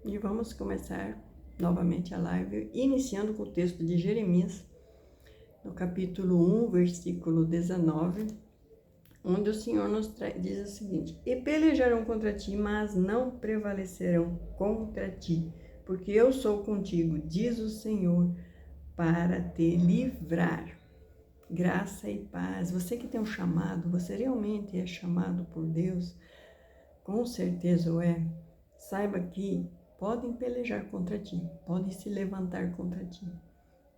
e vamos começar novamente a live, iniciando com o texto de Jeremias, no capítulo 1, versículo 19, onde o Senhor nos diz o seguinte: E pelejarão contra ti, mas não prevalecerão contra ti, porque eu sou contigo, diz o Senhor, para te livrar. Graça e paz. Você que tem um chamado, você realmente é chamado por Deus, com certeza o é. Saiba que podem pelejar contra ti, podem se levantar contra ti,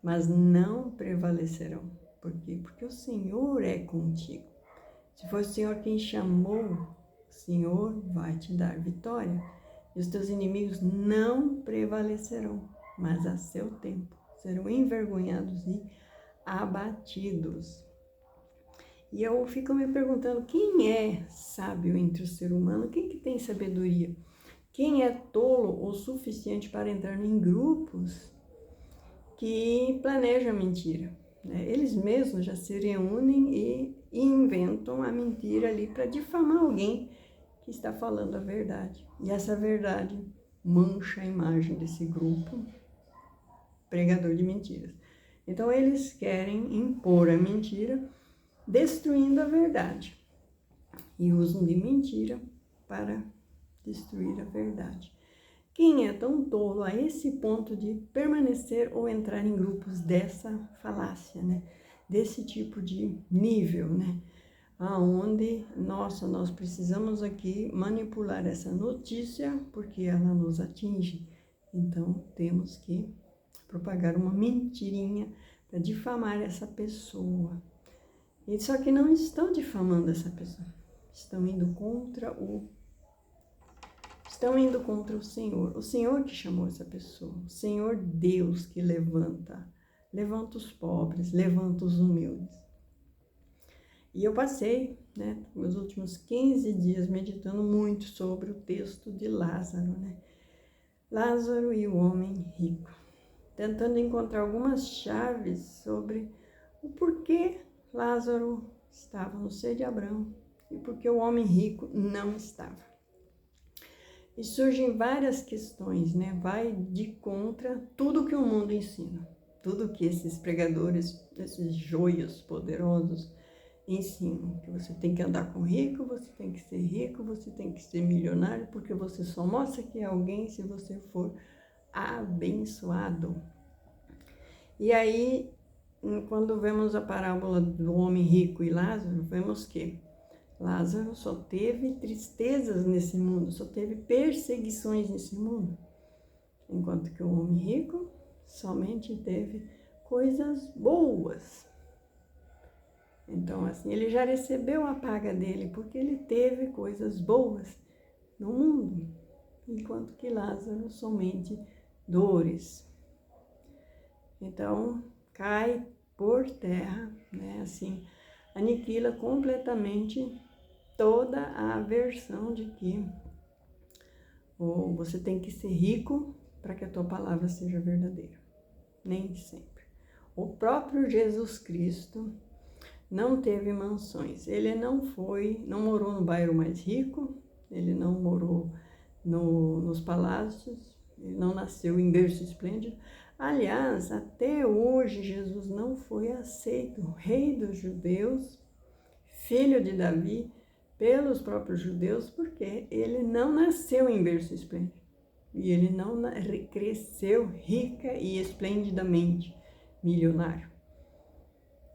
mas não prevalecerão. Por quê? Porque o Senhor é contigo. Se for o Senhor quem chamou, o Senhor vai te dar vitória. E os teus inimigos não prevalecerão, mas a seu tempo serão envergonhados e abatidos. E eu fico me perguntando, quem é sábio entre o ser humano? Quem que tem sabedoria? Quem é tolo o suficiente para entrar em grupos que planejam mentira? Eles mesmos já se reúnem e inventam a mentira ali para difamar alguém que está falando a verdade. E essa verdade mancha a imagem desse grupo pregador de mentiras. Então eles querem impor a mentira, destruindo a verdade. E usam de mentira para destruir a verdade. Quem é tão tolo a esse ponto de permanecer ou entrar em grupos dessa falácia, Desse tipo de nível, Aonde, nós precisamos aqui manipular essa notícia porque ela nos atinge. Então, temos que propagar uma mentirinha para difamar essa pessoa. E só que não estão difamando essa pessoa, estão indo contra o Senhor. O Senhor que chamou essa pessoa, o Senhor Deus que levanta os pobres, levanta os humildes. E eu passei, meus últimos 15 dias meditando muito sobre o texto de Lázaro, Lázaro e o homem rico, tentando encontrar algumas chaves sobre o porquê Lázaro estava no seio de Abraão e porque o homem rico não estava. E surgem várias questões, vai de contra tudo que o mundo ensina, tudo que esses pregadores, esses joios poderosos ensinam, que você tem que andar com rico, você tem que ser milionário, porque você só mostra que é alguém se você for abençoado. E aí, quando vemos a parábola do homem rico e Lázaro, vemos que Lázaro só teve tristezas nesse mundo, só teve perseguições nesse mundo, enquanto que o homem rico somente teve coisas boas. Então, assim, ele já recebeu a paga dele, porque ele teve coisas boas no mundo, enquanto que Lázaro somente dores. Então, cai por terra, assim, aniquila completamente toda a versão de que você tem que ser rico para que a tua palavra seja verdadeira. Nem sempre. O próprio Jesus Cristo não teve mansões. Ele não morou no bairro mais rico, ele não morou nos palácios, ele não nasceu em berço esplêndido. Aliás, até hoje Jesus não foi aceito, rei dos judeus, filho de Davi, pelos próprios judeus, porque ele não nasceu em berço esplêndido. E ele não cresceu rica e esplendidamente milionário.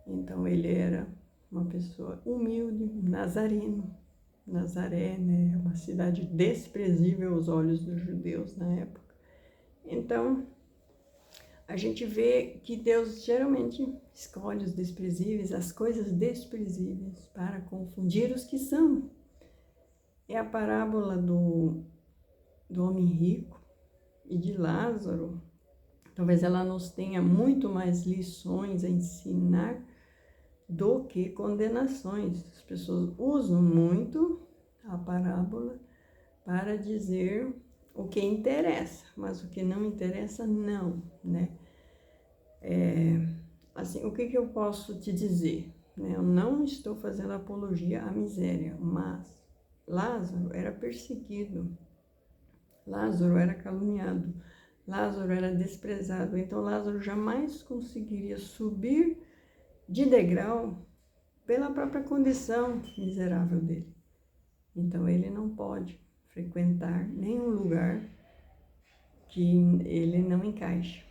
Então ele era uma pessoa humilde, nazareno. Nazaré, uma cidade desprezível aos olhos dos judeus na época. Então, a gente vê que Deus geralmente escolhe os desprezíveis, as coisas desprezíveis, para confundir os que são. É a parábola do homem rico e de Lázaro. Talvez ela nos tenha muito mais lições a ensinar do que condenações. As pessoas usam muito a parábola para dizer o que interessa, mas o que não interessa, não, assim, o que eu posso te dizer? Eu não estou fazendo apologia à miséria, mas Lázaro era perseguido. Lázaro era caluniado, Lázaro era desprezado, então Lázaro jamais conseguiria subir de degrau pela própria condição miserável dele. Então ele não pode frequentar nenhum lugar que ele não encaixe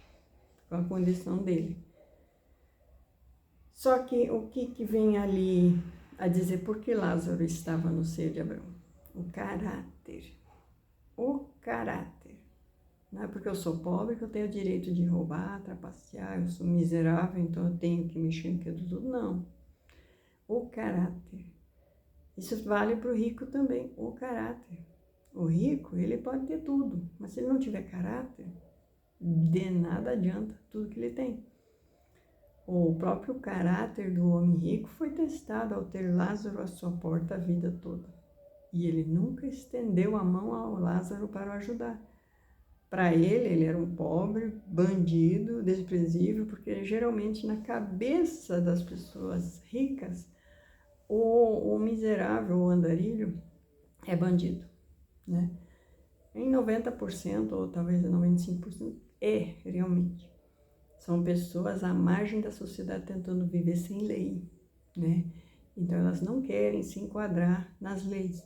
com a condição dele. Só que o que vem ali a dizer por que Lázaro estava no seio de Abraão? O caráter. O caráter. Não é porque eu sou pobre que eu tenho o direito de roubar, trapacear, eu sou miserável, então eu tenho que mexer no que é do outro. Não. O caráter. Isso vale para o rico também, o caráter. O rico, ele pode ter tudo, mas se ele não tiver caráter, de nada adianta tudo que ele tem. O próprio caráter do homem rico foi testado ao ter Lázaro à sua porta a vida toda. E ele nunca estendeu a mão ao Lázaro para o ajudar. Para ele era um pobre, bandido, desprezível, porque geralmente na cabeça das pessoas ricas, o miserável, o andarilho, é bandido, né? Em 90%, ou talvez 95%, é realmente. São pessoas à margem da sociedade tentando viver sem lei, né? Então, elas não querem se enquadrar nas leis.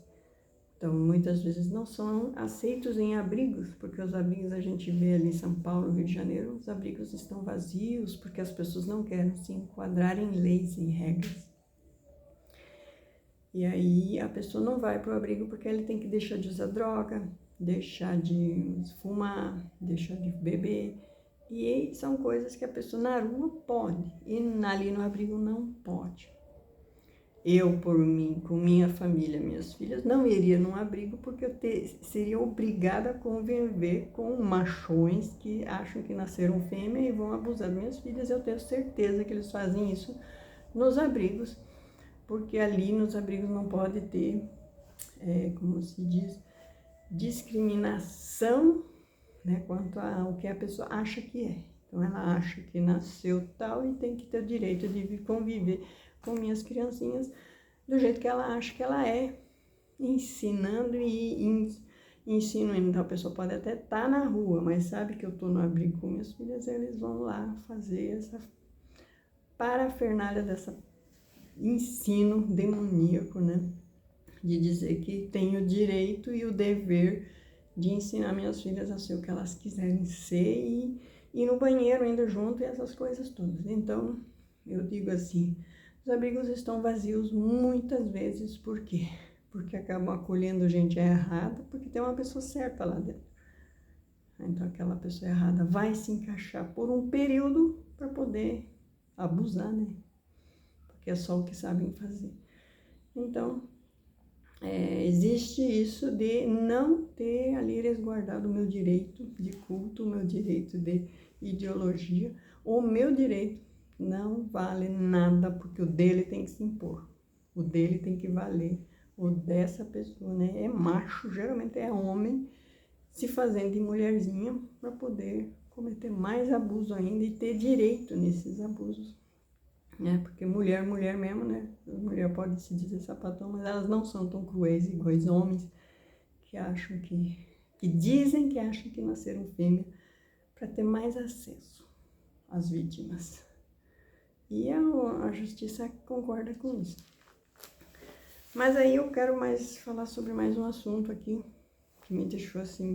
Então, muitas vezes não são aceitos em abrigos, porque os abrigos a gente vê ali em São Paulo, Rio de Janeiro, os abrigos estão vazios, porque as pessoas não querem se enquadrar em leis, em regras. E aí, a pessoa não vai para o abrigo porque ele tem que deixar de usar droga, deixar de fumar, deixar de beber. E são coisas que a pessoa na rua pode, e ali no abrigo não pode. Eu, por mim, com minha família, minhas filhas, não iria num abrigo porque eu seria obrigada a conviver com machões que acham que nasceram fêmea e vão abusar das minhas filhas. Eu tenho certeza que eles fazem isso nos abrigos, porque ali nos abrigos não pode ter, como se diz, discriminação, né, quanto ao que a pessoa acha que é. Então, ela acha que nasceu tal e tem que ter o direito de conviver com minhas criancinhas do jeito que ela acha que ela é, ensinando e ensino. Então, a pessoa pode até estar na rua, mas sabe que eu estou no abrigo com minhas filhas, eles vão lá fazer essa parafernália dessa ensino demoníaco, né? De dizer que tem o direito e o dever de ensinar minhas filhas a ser o que elas quiserem ser e ir no banheiro indo junto e essas coisas todas. Então, eu digo assim, os abrigos estão vazios muitas vezes, por quê? Porque acabam acolhendo gente errada, porque tem uma pessoa certa lá dentro. Então, aquela pessoa errada vai se encaixar por um período para poder abusar, né? Porque é só o que sabem fazer. Então, existe isso de não ter ali resguardado o meu direito de culto, o meu direito de ideologia. O meu direito não vale nada, porque o dele tem que se impor. O dele tem que valer. O dessa pessoa, né? É macho, geralmente é homem, se fazendo de mulherzinha para poder cometer mais abuso ainda e ter direito nesses abusos. Porque mulher mesmo, né? Mulher pode se dizer sapatão, mas elas não são tão cruéis iguais homens que acham que dizem que acham que nasceram fêmea para ter mais acesso às vítimas. E a justiça concorda com isso. Mas aí eu quero mais falar sobre mais um assunto aqui que me deixou assim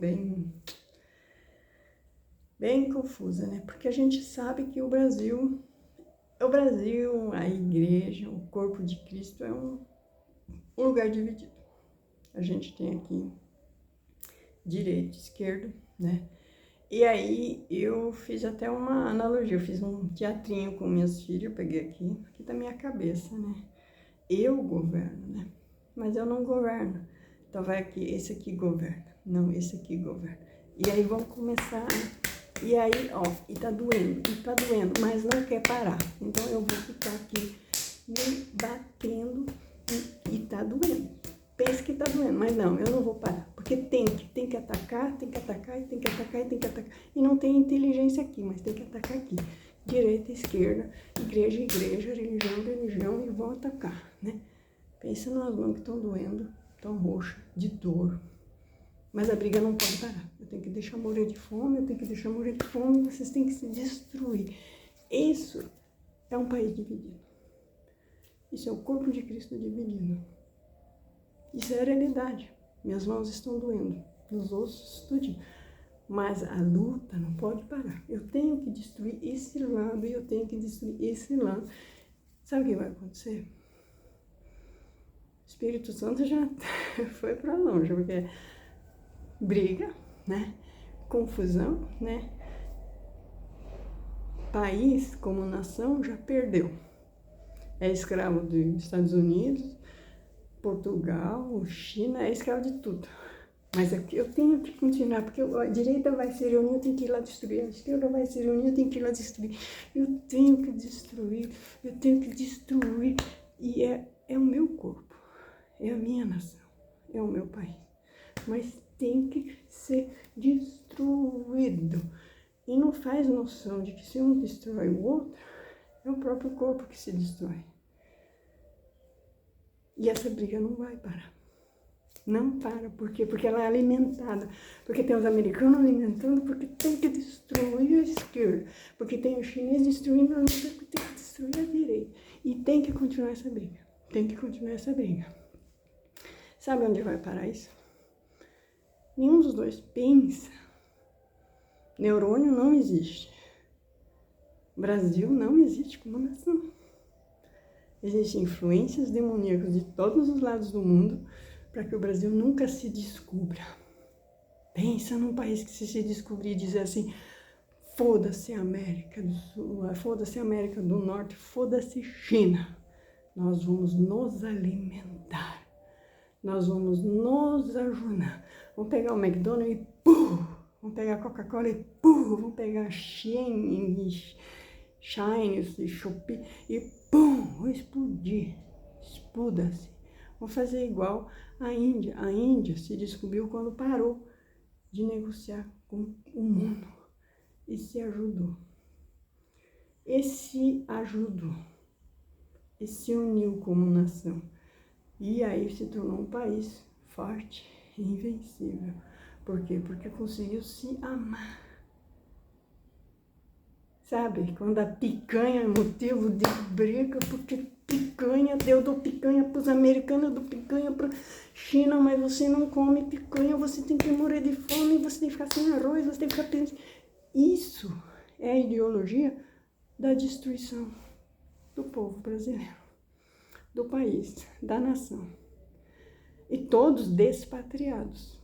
bem confusa, né? Porque a gente sabe que o Brasil, a igreja, o corpo de Cristo é um lugar dividido. A gente tem aqui direita, esquerda, né? E aí eu fiz até uma analogia, eu fiz um teatrinho com minhas filhas, eu peguei aqui da minha cabeça, né? Eu governo, né? Mas eu não governo. Então vai aqui, esse aqui governa. Não, esse aqui governa. E aí vamos começar. E aí, e tá doendo, mas não quer parar. Então eu vou ficar aqui me batendo e tá doendo. Pensa que tá doendo, mas não, eu não vou parar. Porque tem que atacar, e tem que atacar. E não tem inteligência aqui, mas tem que atacar aqui. Direita, esquerda, igreja, religião, e vão atacar, né? Pensa nas mãos que estão doendo, tão roxas, de dor. Mas a briga não pode parar. Eu tenho que deixar morrer de fome, vocês têm que se destruir. Isso é um país dividido. Isso é o corpo de Cristo dividido. Isso é a realidade. Minhas mãos estão doendo, nos ossos, tudinho. Mas a luta não pode parar. Eu tenho que destruir esse lado e eu tenho que destruir esse lado. Sabe o que vai acontecer? O Espírito Santo já foi para longe, porque briga, né? Confusão, né? País como nação já perdeu. É escravo dos Estados Unidos, Portugal, China, é escravo de tudo. Mas eu tenho que continuar, porque a direita vai se reunir, eu tenho que ir lá destruir. A esquerda vai se reunir, eu tenho que ir lá destruir. Eu tenho que destruir. E é o meu corpo, é a minha nação, é o meu país. Mas tem que ser destruído. E não faz noção de que se um destrói o outro, é o próprio corpo que se destrói. E essa briga não vai parar. Não para. Por quê? Porque ela é alimentada. Porque tem os americanos alimentando, porque tem que destruir a esquerda. Porque tem o chinês destruindo a luta, porque tem que destruir a direita. E tem que continuar essa briga. Sabe onde vai parar isso? Nenhum dos dois pensa. Neurônio não existe. Brasil não existe como nação. Existem influências demoníacas de todos os lados do mundo para que o Brasil nunca se descubra. Pensa num país que se descobrir e dizer assim, foda-se América do Sul, foda-se América do Norte, foda-se China. Nós vamos nos alimentar. Nós vamos nos ajudar. Vamos pegar o McDonald's e pum! Vamos pegar a Coca-Cola e pum! Vamos pegar a Shine, Shopee e pum! Vou explodir. Exploda-se. Vou fazer igual a Índia. A Índia se descobriu quando parou de negociar com o mundo e se ajudou. E se uniu como nação. E aí se tornou um país forte e invencível. Por quê? Porque conseguiu se amar. Sabe? Quando a picanha é motivo de briga, porque picanha, eu dou picanha para os americanos, eu dou picanha para a China, mas você não come picanha, você tem que morrer de fome, você tem que ficar sem arroz, você tem que ficar pensando. Isso é a ideologia da destruição do povo brasileiro, do país, da nação. E todos despatriados.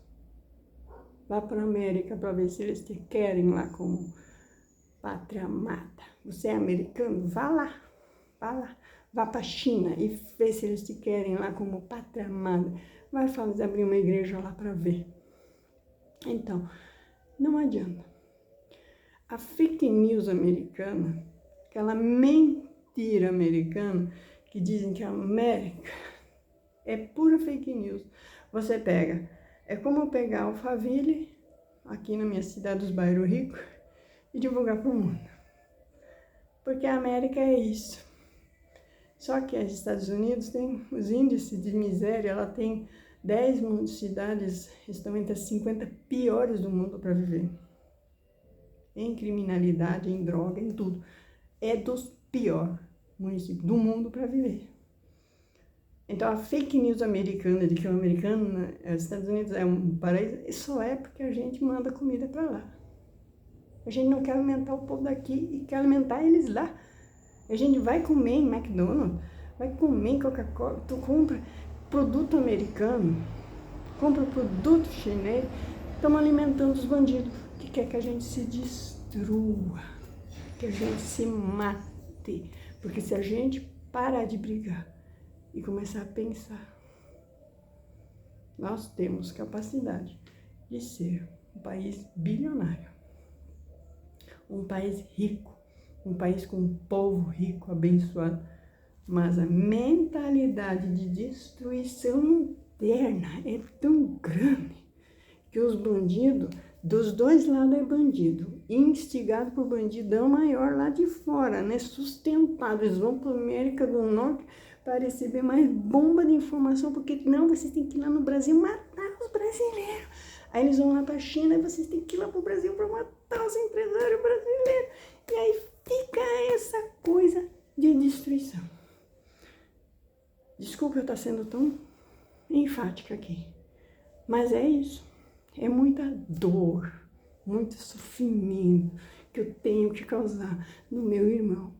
Vá para a América para ver se eles te querem lá como pátria amada. Você é americano? Vá lá. Vá para a China e vê se eles te querem lá como pátria amada. Vai abrir uma igreja lá para ver. Então, não adianta. A fake news americana, aquela mentira americana que dizem que a América é pura fake news. Você pega, é como pegar Alphaville, aqui na minha cidade dos bairros ricos, e divulgar para o mundo. Porque a América é isso. Só que os Estados Unidos tem os índices de miséria, ela tem 10 cidades, estão entre as 50 piores do mundo para viver. Em criminalidade, em droga, em tudo. É dos piores municípios do mundo para viver. Então a fake news americana de que o americano, os Estados Unidos é um paraíso, só é porque a gente manda comida para lá. A gente não quer alimentar o povo daqui e quer alimentar eles lá. A gente vai comer em McDonald's, vai comer em Coca-Cola, tu compra produto americano, compra produto chinês, estamos alimentando os bandidos que quer que a gente se destrua, que a gente se mate. Porque se a gente parar de brigar e começar a pensar, nós temos capacidade de ser um país bilionário, um país rico, um país com um povo rico, abençoado, mas a mentalidade de destruição interna é tão grande que os bandidos, dos dois lados é bandido, instigado por bandidão maior lá de fora, né? Sustentado, eles vão para a América do Norte para receber mais bomba de informação, porque não, vocês têm que ir lá no Brasil matar os brasileiros. Aí eles vão lá para a China e vocês têm que ir lá para o Brasil para matar os empresários brasileiros. E aí fica essa coisa de destruição. Desculpa eu estar sendo tão enfática aqui, mas é isso. É muita dor, muito sofrimento que eu tenho que causar no meu irmão.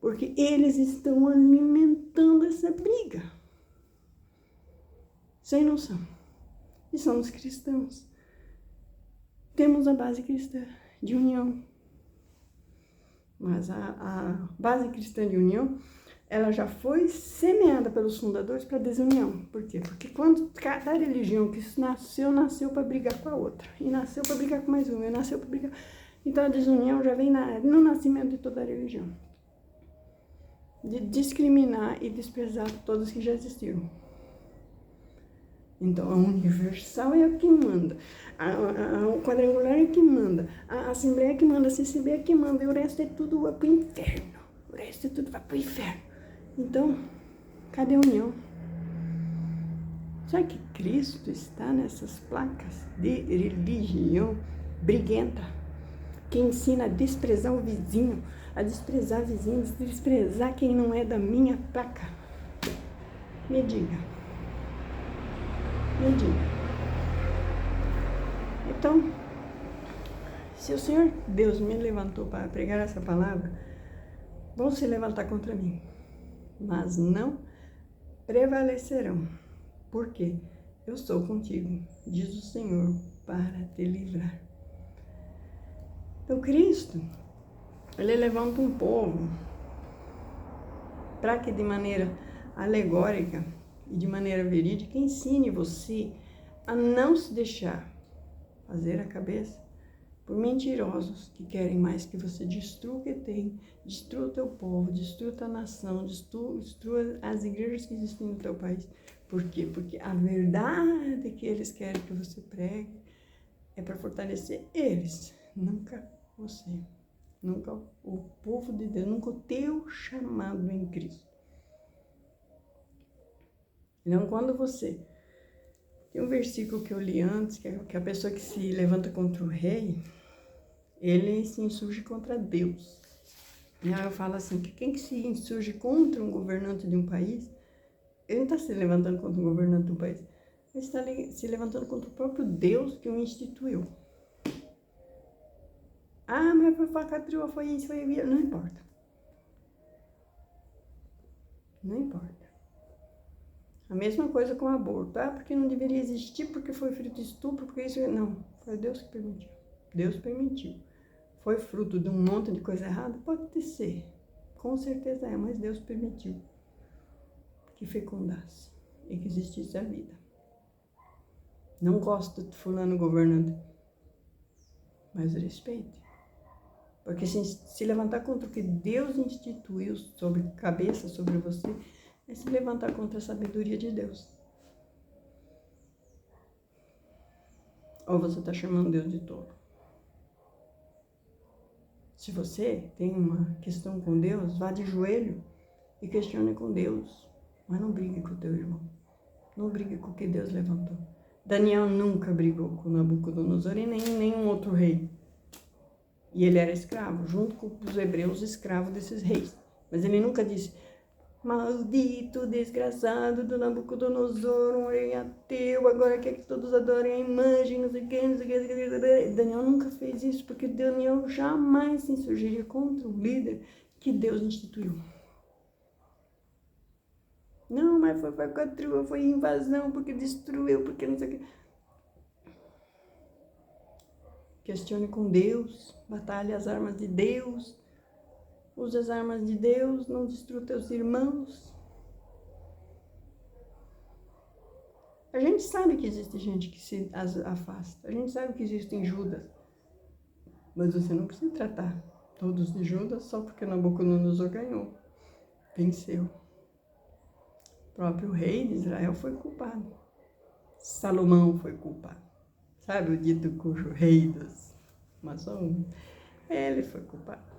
Porque eles estão alimentando essa briga. Sem noção. E somos cristãos. Temos a base cristã de união. Mas a base cristã de união, ela já foi semeada pelos fundadores para desunião. Por quê? Porque quando cada religião que nasceu para brigar com a outra. E nasceu para brigar com mais uma. E nasceu para brigar. Então a desunião já vem no nascimento de toda a religião. De discriminar e desprezar todos que já existiram. Então, a universal é a que manda, o quadrangular é a que manda, a assembleia é que manda, a CCB é a que manda, e o resto é tudo vai pro inferno. O resto é tudo vai pro inferno. Então, cadê a união? Será que Cristo está nessas placas de religião briguenta, que ensina a desprezar o vizinho, a desprezar vizinhos, a desprezar quem não é da minha placa? Me diga. Me diga. Então, se o Senhor Deus me levantou para pregar essa palavra, vão se levantar contra mim, mas não prevalecerão, porque eu sou contigo, diz o Senhor, para te livrar. Então, Cristo, ele levanta um povo para que de maneira alegórica e de maneira verídica ensine você a não se deixar fazer a cabeça por mentirosos que querem mais que você destrua o que tem, destrua o teu povo, destrua a tua nação, destrua as igrejas que existem no teu país. Por quê? Porque a verdade que eles querem que você pregue é para fortalecer eles, nunca você, nunca o povo de Deus, nunca o teu chamado em Cristo. Então, quando você... Tem um versículo que eu li antes, que a pessoa que se levanta contra o rei, ele se insurge contra Deus. E aí eu falo assim, que quem que se insurge contra um governante de um país, ele não está se levantando contra um governante de um país, ele está se levantando contra o próprio Deus que o instituiu. Ah, mas foi falcatrua, foi isso, foi aquilo. Não importa. Não importa. A mesma coisa com o aborto. Ah, porque não deveria existir, porque foi fruto de estupro, porque isso... Não, foi Deus que permitiu. Deus permitiu. Foi fruto de um monte de coisa errada? Pode ser. Com certeza é, mas Deus permitiu que fecundasse e que existisse a vida. Não gosto de fulano governando, mas respeite. Porque se levantar contra o que Deus instituiu sobre cabeça, sobre você, é se levantar contra a sabedoria de Deus. Ou você está chamando Deus de tolo. Se você tem uma questão com Deus, vá de joelho e questione com Deus. Mas não brigue com o teu irmão. Não brigue com o que Deus levantou. Daniel nunca brigou com Nabucodonosor e nem nenhum outro rei. E ele era escravo, junto com os hebreus, escravo desses reis. Mas ele nunca disse... Maldito, desgraçado do Nabucodonosor, um rei ateu, agora quer que todos adorem a imagem, não sei o que, não sei o que. Daniel nunca fez isso, porque Daniel jamais se insurgiria contra o líder que Deus instituiu. Não, mas foi falcatrua, foi invasão, porque destruiu, porque não sei o que. Questione com Deus, batalhe as armas de Deus. Use as armas de Deus, não destrua teus irmãos. A gente sabe que existe gente que se afasta. A gente sabe que existem Judas. Mas você não precisa tratar todos de Judas só porque Nabucodonosor ganhou. Venceu. O próprio rei de Israel foi culpado. Salomão foi culpado. Sabe o dito cujo rei dos maçons? Ele foi culpado.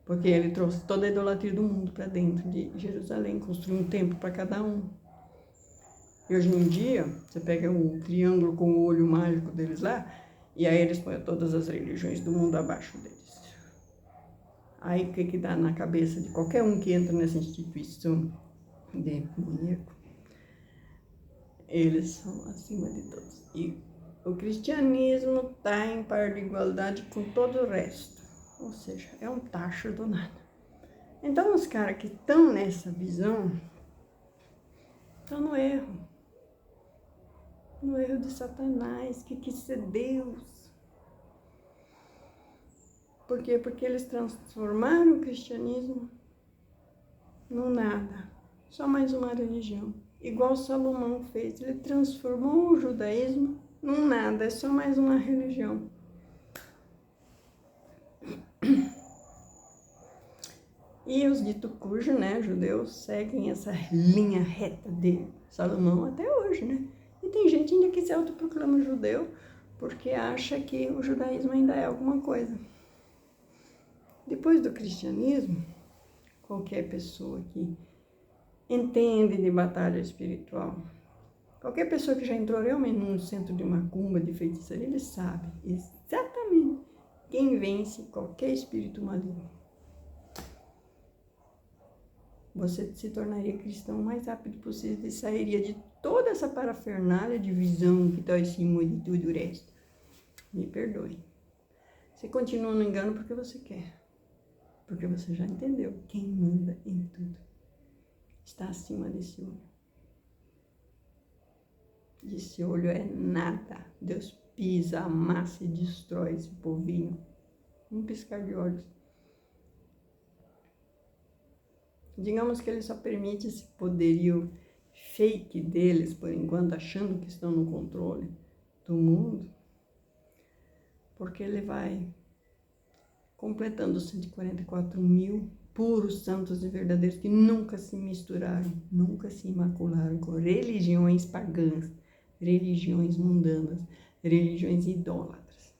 Porque ele trouxe toda a idolatria do mundo para dentro de Jerusalém, construiu um templo para cada um. E hoje em dia, você pega o triângulo com o olho mágico deles lá, e aí eles põem todas as religiões do mundo abaixo deles. Aí o que dá na cabeça de qualquer um que entra nessa instituição demoníaco? Eles são acima de todos. E o cristianismo está em par de igualdade com todo o resto. Ou seja, é um tacho do nada. Então os caras que estão nessa visão estão no erro. No erro de Satanás, que quis ser Deus. Por quê? Porque eles transformaram o cristianismo num nada. Só mais uma religião. Igual Salomão fez. Ele transformou o judaísmo num nada. É só mais uma religião. E os dito cujo, né, judeus, seguem essa linha reta de Salomão até hoje, né? E tem gente ainda que se autoproclama judeu porque acha que o judaísmo ainda é alguma coisa. Depois do cristianismo, qualquer pessoa que entende de batalha espiritual, qualquer pessoa que já entrou realmente num centro de macumba, de feitiçaria, ele sabe exatamente quem vence qualquer espírito maligno. Você se tornaria cristão o mais rápido possível e sairia de toda essa parafernália de visão que está acima de tudo o resto. Me perdoe. Você continua no engano porque você quer. Porque você já entendeu quem manda em tudo. Está acima desse olho. E esse olho é nada. Deus pisa, amassa e destrói esse povinho. Um piscar de olhos. Digamos que ele só permite esse poderio fake deles, por enquanto, achando que estão no controle do mundo, porque ele vai completando 144 mil puros santos e verdadeiros que nunca se misturaram, nunca se imacularam com religiões pagãs, religiões mundanas, religiões idólatras.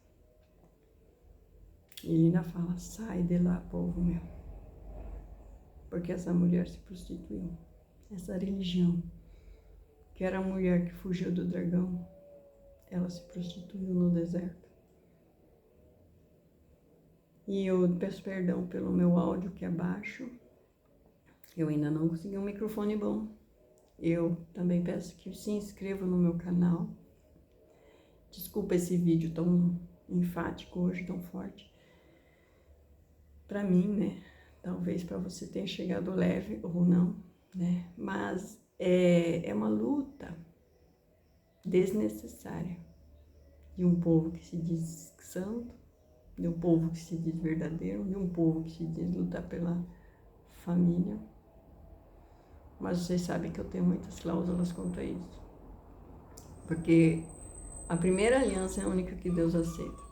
E ele ainda fala, sai de lá, povo meu. Porque essa mulher se prostituiu. Essa religião, que era a mulher que fugiu do dragão, ela se prostituiu no deserto. E eu peço perdão pelo meu áudio que é baixo. Eu ainda não consegui um microfone bom. Eu também peço que se inscreva no meu canal. Desculpa esse vídeo tão enfático hoje, tão forte. Para mim, né? Talvez para você tenha chegado leve ou não, né? Mas é uma luta desnecessária de um povo que se diz santo, de um povo que se diz verdadeiro, de um povo que se diz lutar pela família. Mas vocês sabem que eu tenho muitas cláusulas contra isso. Porque a primeira aliança é a única que Deus aceita.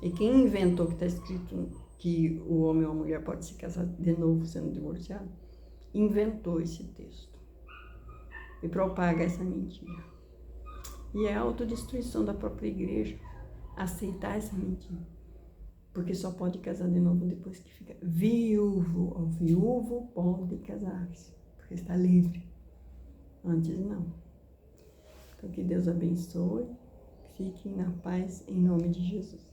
E quem inventou que está escrito que o homem ou a mulher pode se casar de novo sendo divorciado, inventou esse texto e propaga essa mentira. E é a autodestruição da própria igreja aceitar essa mentira. Porque só pode casar de novo depois que fica viúvo. O viúvo pode casar-se, porque está livre. Antes não. Então que Deus abençoe. Fiquem na paz em nome de Jesus.